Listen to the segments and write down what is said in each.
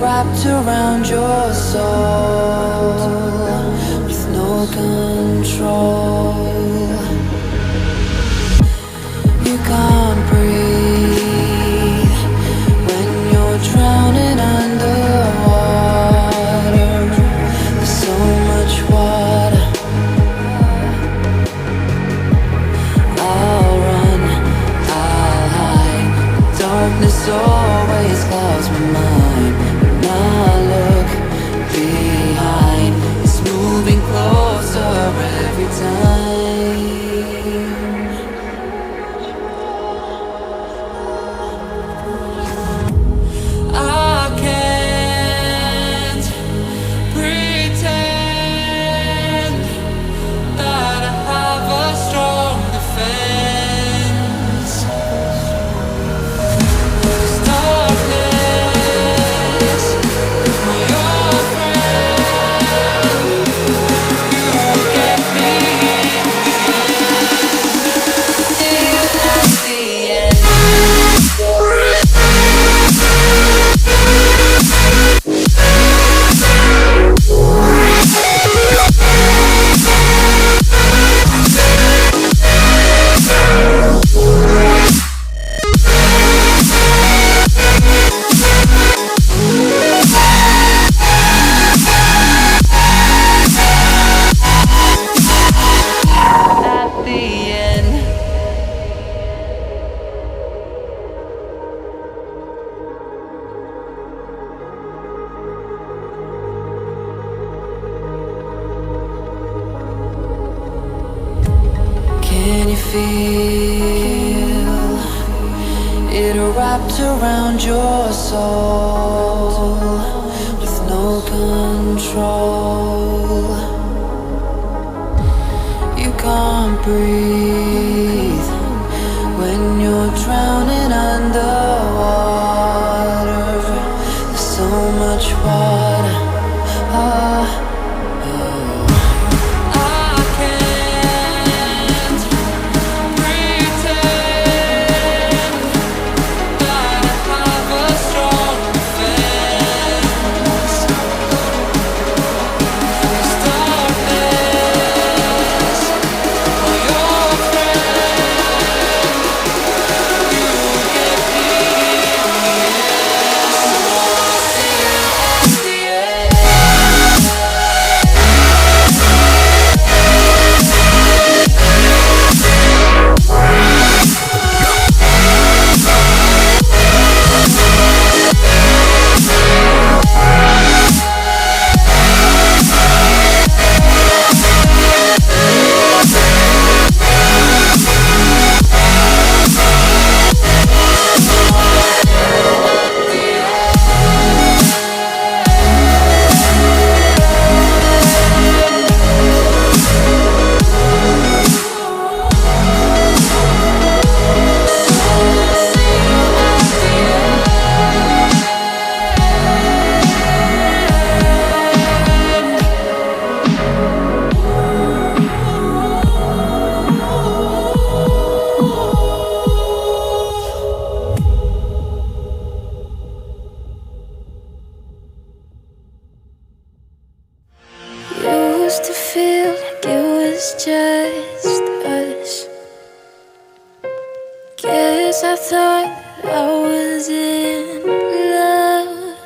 wrapped around your soul with no control. You can't breathe when you're drowning underwater. There's so much water. I'll run, I'll hide. Darkness always clouds my mind. When I look behind, it's moving closer every time. feel it wrapped around your soul with no control. You can't breathe when you're drowning underwater. There's so much water. Used to feel like it was just us. Guess I thought I was in love.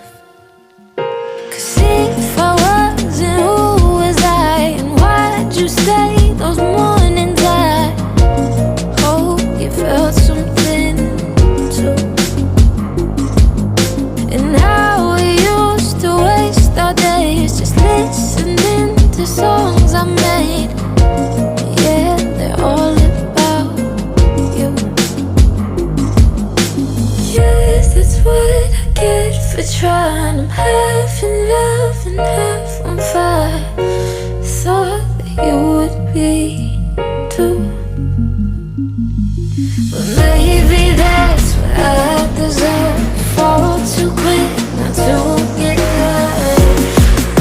'Cause if I wasn't, who was I? And why'd you stay those mornings? I hope you felt something too. And how we used to waste our days just listening to songs I made. Yeah, they're all about you. Yes, that's what I get for trying. I'm half in love and half on fire. Thought that you would be too. But maybe that's what I deserve. Fall too quick, not to get hurt.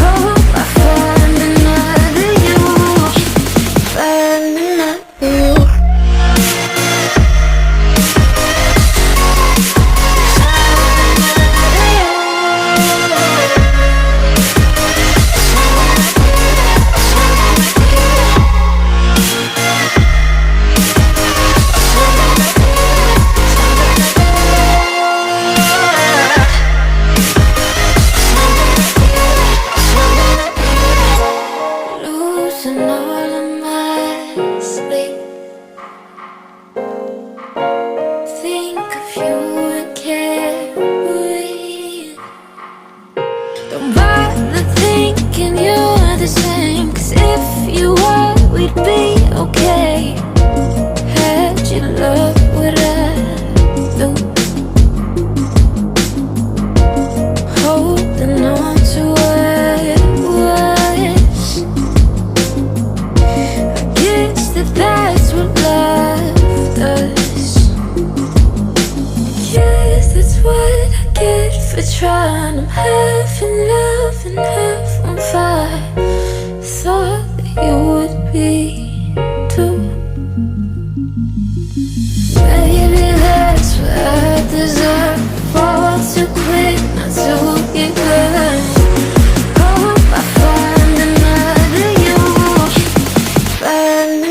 Hope I find another you, find another you. Losing all of my sleep. Think of you and can't breathe. Don't bother thinking you're the same, 'cause if you were, we'd be okay. Had you loved what I do, holding on to what was. I guess that's what love does. Yes, that's what I get for trying. I'm half in love and half